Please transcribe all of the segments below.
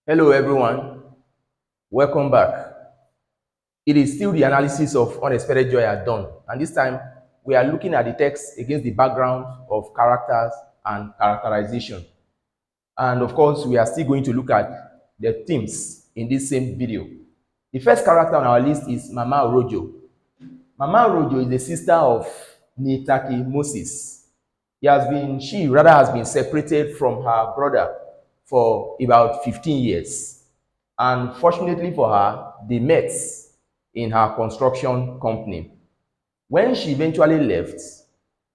Hello everyone, welcome back. It is still the analysis of unexpected joy at dawn, and this time we are looking at the text against the background of characters and characterization. And of course, we are still going to look at the themes in this same video. The first character on our list is Mama Orojo. Mama Orojo is the sister of Nitaki Moses. She rather has been separated from her brother for about 15 years. And fortunately for her, they met in her construction company. When she eventually left,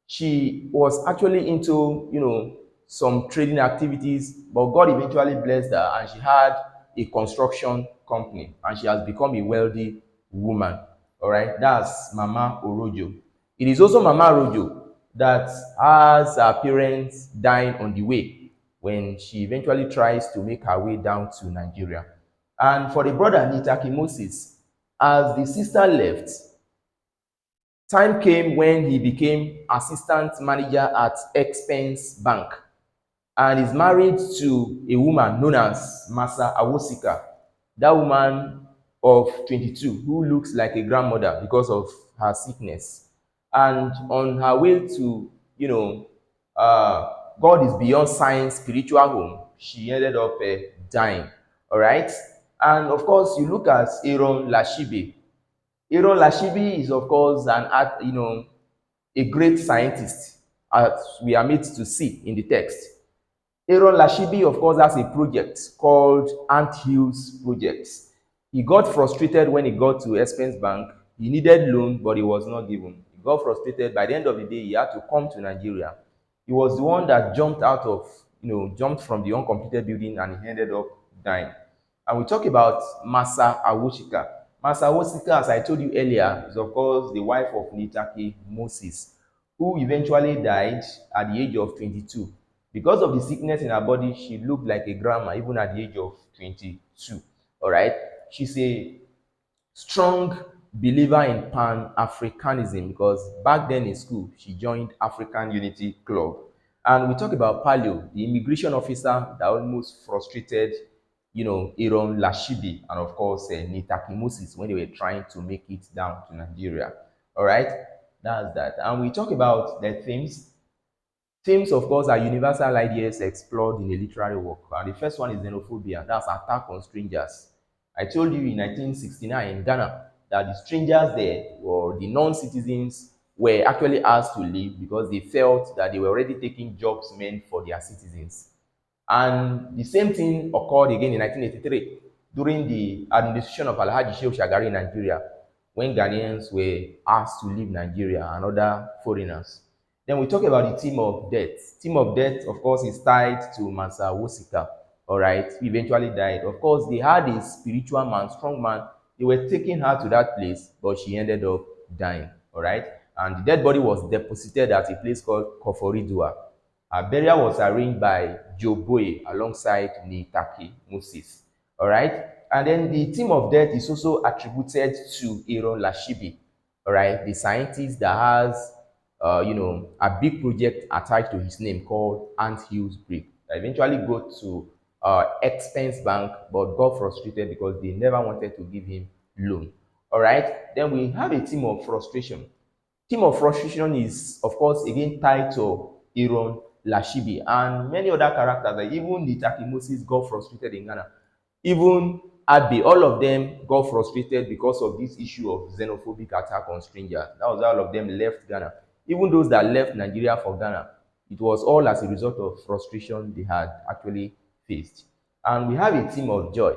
she was actually into, some trading activities, but God eventually blessed her and she had a construction company and she has become a wealthy woman. All right, that's Mama Orojo. It is also Mama Orojo that has her parents dying on the way when she eventually tries to make her way down to Nigeria. And for the brother Nitaki Moses, as the sister left, time came when he became assistant manager at Expense Bank and is married to a woman known as Masa Awosika, that woman of 22 who looks like a grandmother because of her sickness. And on her way to, God is beyond science spiritual home, she ended up dying. All right. And of course, you look at Aaron Lashibe. Aaron Lashibe is, of course, a great scientist, as we are made to see in the text. Aaron Lashibe, of course, has a project called Ant Hills Project. He got frustrated when he got to Expense Bank. He needed loan, but he was not given. He got frustrated. By the end of the day, he had to come to Nigeria. He was the one that jumped from the uncompleted building and he ended up dying. And we talk about Masa Awoshika. Masa Awoshika, as I told you earlier, is of course the wife of Nitaki Moses, who eventually died at the age of 22. Because of the sickness in her body, she looked like a grandma even at the age of 22. All right. She's a strong believer in Pan-Africanism because back then in school, she joined African Unity Club. And we talk about Palio, the immigration officer that almost frustrated, Aaron Lashibi and of course Nitaki Moses when they were trying to make it down to Nigeria. All right, that's that. And we talk about the themes. Themes, of course, are universal ideas explored in a literary work. And the first one is xenophobia, that's attack on strangers. I told you in 1969 in Ghana that the strangers there, or the non-citizens, were actually asked to leave because they felt that they were already taking jobs meant for their citizens. And the same thing occurred again in 1983 during the administration of Alhaji Shehu Shagari in Nigeria, when Ghanaians were asked to leave Nigeria and other foreigners. Then we talk about the theme of death. Theme of death, of course, is tied to Masa Wosika. All right, he eventually died. Of course, they had a spiritual man, strong man. They were taking her to that place, but she ended up dying. All right, and the dead body was deposited at a place called Koforidua. Her burial was arranged by Joe Boye alongside Nitaki Moses. All right, and then the theme of death is also attributed to Aaron Lashibi. All right, the scientist that has a big project attached to his name called Ant Hills Brick. I eventually go to Expense Bank, but got frustrated because they never wanted to give him loan. All right. Then we have a theme of frustration. Theme of frustration is, of course, again tied to Aaron Lashibi and many other characters. Like even the Taki Moses got frustrated in Ghana. Even Abe, all of them got frustrated because of this issue of xenophobic attack on strangers. That was how all of them left Ghana. Even those that left Nigeria for Ghana, it was all as a result of frustration they had actually faced. And we have a theme of joy.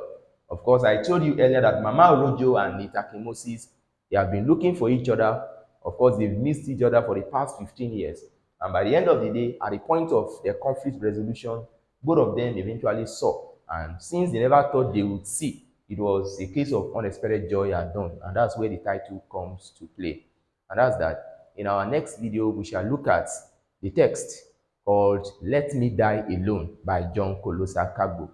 Of course, I told you earlier that Mama Orojo and Nitaki Moses, they have been looking for each other. Of course, they've missed each other for the past 15 years. And by the end of the day, at the point of their conflict resolution, both of them eventually saw. And since they never thought they would see, it was a case of unexpected joy at dawn. And that's where the title comes to play. And that's that. In our next video, we shall look at the text called Let Me Die Alone by John Colosa Kagbo.